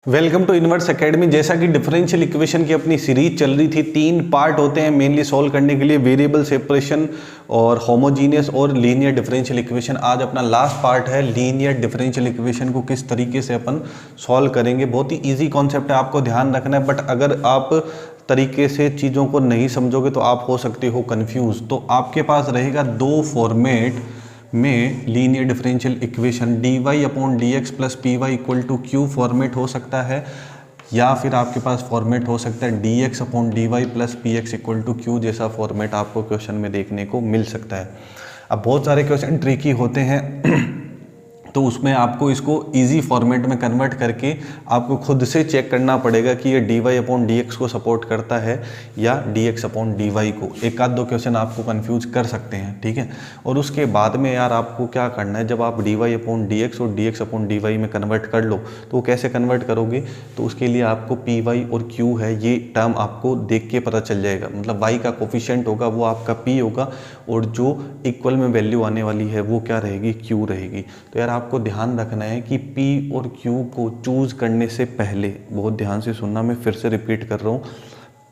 Welcome to inverse academy. जैसा कि differential equation की अपनी सीरीज चल रही थी, 3 पार्ट होते हैं मेनली सॉल्व करने के लिए, वेरिएबल सेपरेशन और होमोजीनियस और लीनियर डिफरेंशियल इक्वेशन। आज अपना लास्ट पार्ट है लीनियर डिफरेंशियल इक्वेशन को किस तरीके से अपन सॉल्व करेंगे। बहुत ही ईजी कॉन्सेप्ट है, आपको ध्यान रखना है, बट अगर आप तरीके से चीज़ों को नहीं समझोगे तो आप हो सकते हो कंफ्यूज। तो आपके पास रहेगा दो फॉर्मेट में linear differential equation, dy upon D x plus p y equal to q format हो सकता है, या फिर आपके पास फॉर्मेट हो सकता है dx upon d y plus p x equal to q जैसा फॉर्मेट आपको क्वेश्चन में देखने को मिल सकता है। अब बहुत सारे क्वेश्चन ट्रिकी होते हैं तो उसमें आपको इसको इजी फॉर्मेट में कन्वर्ट करके आपको खुद से चेक करना पड़ेगा कि ये dy अपॉन डी एक्स को सपोर्ट करता है या dx अपॉन डी वाई को। एक आध दो क्वेश्चन आपको कंफ्यूज कर सकते हैं, ठीक है। और उसके बाद में यार आपको क्या करना है, जब आप dy अपॉन डी एक्स और dx अपॉन डी वाई में कन्वर्ट कर लो तो वो कैसे कन्वर्ट करोगे, तो उसके लिए आपको पी वाई और q है, ये टर्म आपको देख के पता चल जाएगा। मतलब y का कोफिशिएंट होगा वो आपका p होगा और जो इक्वल में वैल्यू आने वाली है वो क्या रहेगी, q रहेगी। तो यार आपको ध्यान रखना है कि P और Q को चूज करने से पहले, बहुत ध्यान से सुनना, मैं फिर से रिपीट कर रहा हूँ,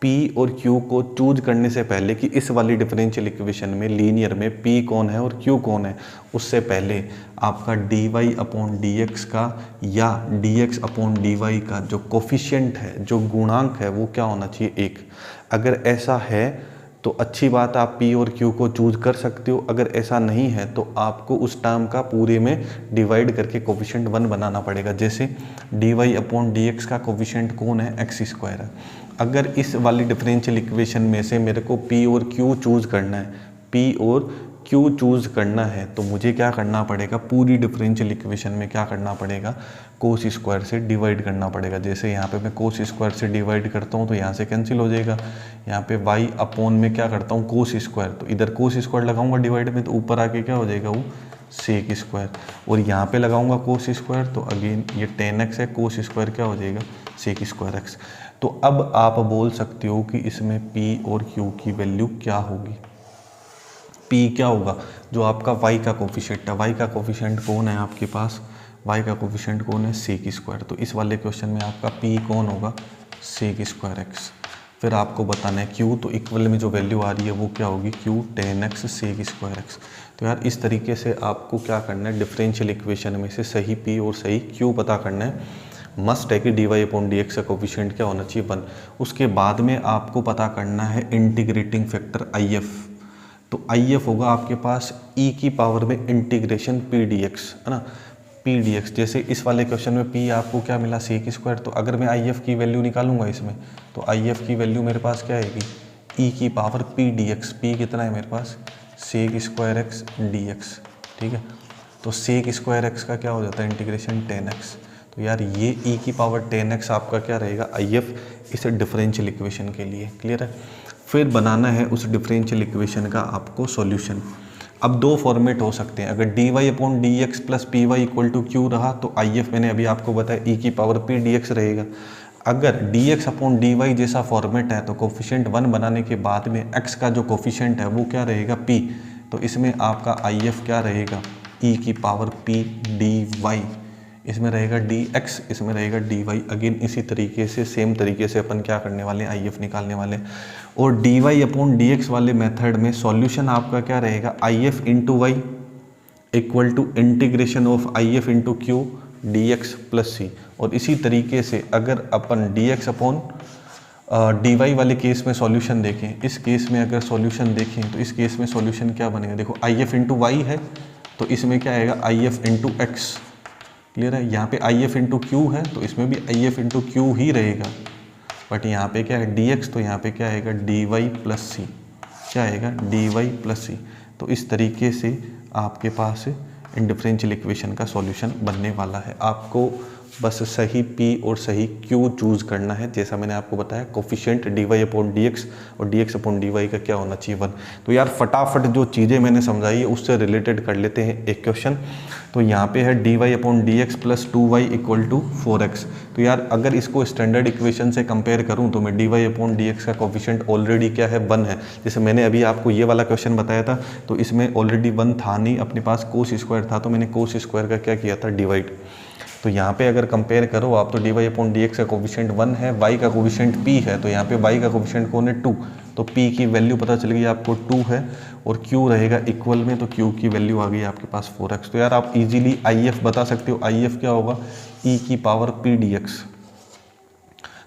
P और Q को चूज करने से पहले कि इस वाली डिफरेंशियल इक्वेशन में लीनियर में P कौन है और Q कौन है, उससे पहले आपका dy अपॉन डी एक्स का या dx अपॉन डी वाई का जो कोफिशिएंट है, जो गुणांक है, वो क्या होना चाहिए, 1। अगर ऐसा है तो अच्छी बात, आप P और Q को चूज कर सकते हो। अगर ऐसा नहीं है तो आपको उस टर्म का पूरे में डिवाइड करके कोफिशिएंट 1 बनाना पड़ेगा। जैसे dy अपॉन डी एक्स का कोफिशिएंट कौन है, x स्क्वायर है। अगर इस वाली डिफरेंशियल इक्वेशन में से मेरे को P और Q चूज करना है, P और Q चूज करना है, तो मुझे क्या करना पड़ेगा, पूरी डिफरेंशियल इक्वेशन में क्या करना पड़ेगा, कोस स्क्वायर से डिवाइड करना पड़ेगा। जैसे यहाँ पे मैं कोस स्क्वायर से डिवाइड करता हूँ तो यहाँ से कैंसिल हो जाएगा। यहाँ पे y अपॉन में क्या करता हूँ, कोस स्क्वायर, तो इधर कोस स्क्वायर लगाऊंगा डिवाइड में तो ऊपर आके क्या हो जाएगा, वो सेक स्क्वायर। और यहाँ पे लगाऊंगा कोस स्क्वायर तो अगेन ये tan x है, कोस स्क्वायर क्या हो जाएगा, सेक स्क्वायर x। तो अब आप बोल सकते हो कि इसमें p और q की वैल्यू क्या होगी। P क्या होगा, जो आपका y का कोफिशिएंट है, y का कोफिशिएंट कौन है आपके पास, y का कोफिशिएंट कौन है, सेक स्क्वायर। तो इस वाले क्वेश्चन में आपका P कौन होगा, सेक स्क्वायर x। फिर आपको बताना है Q, तो इक्वल में जो वैल्यू आ रही है वो क्या होगी, Q tan x sec square x। तो यार इस तरीके से आपको क्या करना है, डिफरेंशियल इक्वेशन में से सही P और सही Q पता करना है। मस्ट है कि dy अपॉन डी एक्स का कोफिशिएंट क्या होना चाहिए, 1। उसके बाद में आपको पता करना है इंटीग्रेटिंग फैक्टर IF। तो IF होगा आपके पास e की पावर में इंटीग्रेशन पी डी एक्स, है ना, पी डी एक्स। जैसे इस वाले क्वेश्चन में P आपको क्या मिला, सेक स्क्वायर। तो अगर मैं IF की वैल्यू निकालूंगा इसमें, तो IF की वैल्यू मेरे पास क्या आएगी, e की power p d x. P कितना है मेरे पास, sec square x d x, ठीक है। तो सेक स्क्वायर एक्स का क्या हो जाता है, इंटीग्रेशन tan x। तो यार ये e की पावर tan x आपका क्या रहेगा, IF इस डिफरेंशियल इक्वेशन के लिए। क्लियर है। फिर बनाना है उस डिफरेंशियल इक्वेशन का आपको सॉल्यूशन। अब दो फॉर्मेट हो सकते हैं, अगर dy upon D x plus p y equal to q रहा तो IF मैंने अभी आपको बताया e की पावर पी डी एक्स रहेगा। अगर dx अपॉन डी वाई जैसा फॉर्मेट है तो कोफिशिएंट 1 बनाने के बाद में x का जो कोफिशिएंट है वो क्या रहेगा, p। तो इसमें आपका IF क्या रहेगा, e की पावर p डी वाई। इसमें रहेगा dx, इसमें रहेगा dy। अगेन इसी तरीके से सेम तरीके से अपन क्या करने वाले हैं, IF निकालने वाले हैं। और dy अपॉन डी एक्स वाले मेथड में सॉल्यूशन आपका क्या रहेगा, IF into Y equal to integration of IF into Q D x plus C. और इसी तरीके से अगर अपन dx अपॉन dy वाले केस में सॉल्यूशन देखें, इस केस में अगर सॉल्यूशन देखें तो इस केस में सॉल्यूशन क्या बनेगा, देखो IF इंटू वाई है तो इसमें क्या आएगा, IF इंटू एक्स। क्लियर है। यहाँ पे IF इंटू क्यू है तो इसमें भी IF इंटू क्यू ही रहेगा, बट यहाँ पे क्या है dx, तो यहाँ पे क्या आएगा dy प्लस सी, क्या आएगा dy प्लस सी। तो इस तरीके से आपके पास इन डिफरेंशियल इक्वेशन का सॉल्यूशन बनने वाला है। आपको बस सही P और सही Q चूज करना है। जैसा मैंने आपको बताया, coefficient dy upon D x और dx अपॉन डी वाई का क्या होना चाहिए, 1। तो यार फटाफट जो चीज़ें मैंने समझाई है उससे रिलेटेड कर लेते हैं एक क्वेश्चन। तो यहाँ पे है dy upon D x plus 2y equal to 4x। तो यार अगर इसको स्टैंडर्ड इक्वेशन से कंपेयर करूँ तो मैं dy अपॉन डी एक्स का कोफिशिएंट ऑलरेडी क्या है, 1 है। जैसे मैंने अभी आपको ये वाला क्वेश्चन बताया था तो इसमें ऑलरेडी 1 था नहीं, अपने पास कोस स्क्वायर था, तो मैंने कोस स्क्वायर का क्या किया था, डिवाइड। तो यहाँ पे अगर कंपेयर करो आप तो dy अपॉन डी एक्स का कोफिशिएंट 1 है, y का कोफिशिएंट p है, तो यहाँ पे y का कोफिशिएंट कौन है 2, तो p की वैल्यू पता चल गई आपको 2 है और q रहेगा इक्वल में, तो q की वैल्यू आ गई आपके पास 4x। तो यार आप इजीली if बता सकते हो, if क्या होगा e की पावर p dx,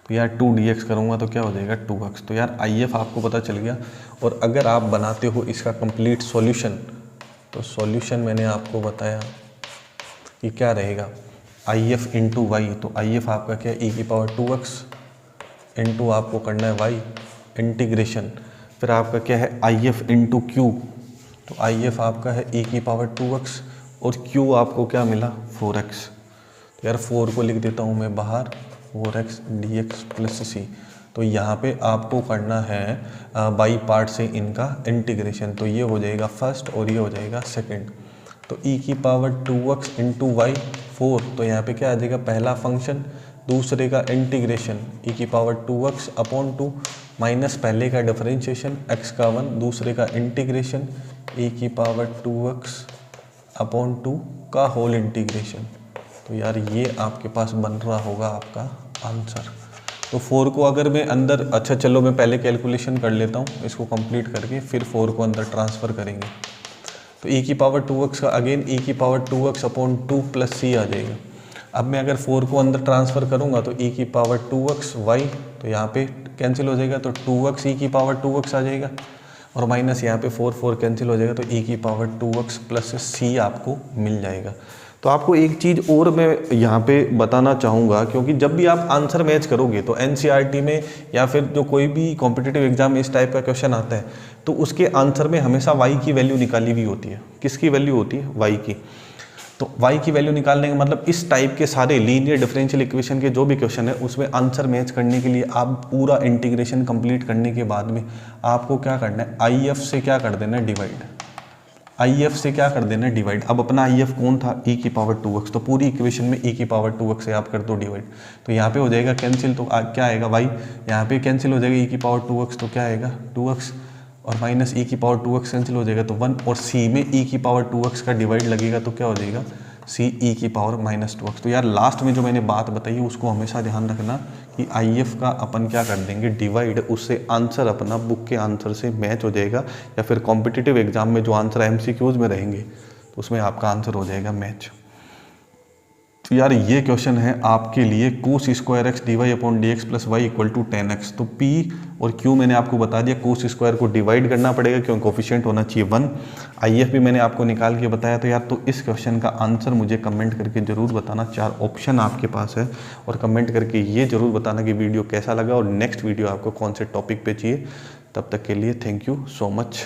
तो यार 2 dx करूँगा तो क्या हो जाएगा 2x। तो यार if आपको पता चल गया। और अगर आप बनाते हो इसका कंप्लीट सॉल्यूशन, तो सॉल्यूशन मैंने आपको बताया कि क्या रहेगा if इंटू वाई, तो if आपका क्या है e की पावर 2x इंटू आपको करना है y इंटीग्रेशन, फिर आपका क्या है if इंटू क्यू, तो if आपका है e की पावर 2x और q आपको क्या मिला 4x। तो यार 4 को लिख देता हूँ मैं बाहर, 4x dx प्लस c। तो यहाँ पे आपको करना है बाई पार्ट से इनका इंटीग्रेशन, तो ये हो जाएगा फर्स्ट और ये हो जाएगा सेकंड। तो e की पावर 2x इंटू वाई 4, तो यहाँ पे क्या आ जाएगा पहला फंक्शन, दूसरे का इंटीग्रेशन e की पावर 2x अपॉन 2 माइनस पहले का डिफरेंशिएशन x का 1, दूसरे का इंटीग्रेशन e की पावर 2x अपॉन 2 का होल इंटीग्रेशन। तो यार ये आपके पास बन रहा होगा आपका आंसर। तो 4 को अगर मैं अंदर, अच्छा चलो मैं पहले कैलकुलेशन कर लेता हूँ इसको कंप्लीट करके, फिर 4 को अंदर ट्रांसफ़र करेंगे। तो e की पावर 2x का अगेन e की power 2x upon 2 plus c आ जाएगा। अब मैं अगर 4 को अंदर ट्रांसफ़र करूँगा तो e की पावर 2x y, तो यहाँ पे कैंसिल हो जाएगा, तो 2x e की पावर 2x आ जाएगा और माइनस यहाँ पे 4 कैंसिल हो जाएगा, तो e की पावर 2x प्लस c आपको मिल जाएगा। तो आपको एक चीज़ और मैं यहाँ पे बताना चाहूँगा, क्योंकि जब भी आप आंसर मैच करोगे तो एनसीईआरटी में या फिर जो कोई भी कॉम्पिटिटिव एग्जाम में इस टाइप का क्वेश्चन आता है, तो उसके आंसर में हमेशा y की वैल्यू निकाली हुई होती है। किसकी वैल्यू होती है? y की। तो y की वैल्यू निकालने का मतलब इस टाइप के सारे लीनियर डिफरेंशियल इक्वेशन के जो भी क्वेश्चन है उसमें आंसर मैच करने के लिए आप पूरा इंटीग्रेशन कंप्लीट करने के बाद में आपको क्या करना है, if से क्या कर देना है डिवाइड, if से क्या कर देना है डिवाइड। अब अपना if कौन था e की पावर 2x, तो पूरी इक्वेशन में e की पावर 2x से आप कर दो डिवाइड, तो यहाँ पे हो जाएगा कैंसिल, तो क्या आएगा y, यहाँ पे कैंसिल हो जाएगा e की पावर 2x, तो क्या आएगा 2x और माइनस e की पावर 2x कैंसिल हो जाएगा तो 1, और c में e की पावर 2x का डिवाइड लगेगा तो क्या हो जाएगा c e की पावर माइनस 2x। तो यार लास्ट में जो मैंने बात बताई है उसको हमेशा ध्यान रखना कि if का अपन क्या कर देंगे डिवाइड, उससे आंसर अपना बुक के आंसर से मैच हो जाएगा, या फिर कॉम्पिटिटिव एग्जाम में जो आंसर MCQs में रहेंगे तो उसमें आपका आंसर हो जाएगा मैच। तो यार ये क्वेश्चन है आपके लिए cos square x d y upon D x plus y equal to 10x। तो P और Q मैंने आपको बता दिया, कोस स्क्वायर को डिवाइड करना पड़ेगा क्योंकि कोफिशिएंट होना चाहिए 1, IF भी मैंने आपको निकाल के बताया। तो यार तो इस क्वेश्चन का आंसर मुझे कमेंट करके ज़रूर बताना, 4 ऑप्शन आपके पास है, और कमेंट करके ये ज़रूर बताना कि वीडियो कैसा लगा और नेक्स्ट वीडियो आपको कौन से टॉपिक पे चाहिए। तब तक के लिए थैंक यू सो मच।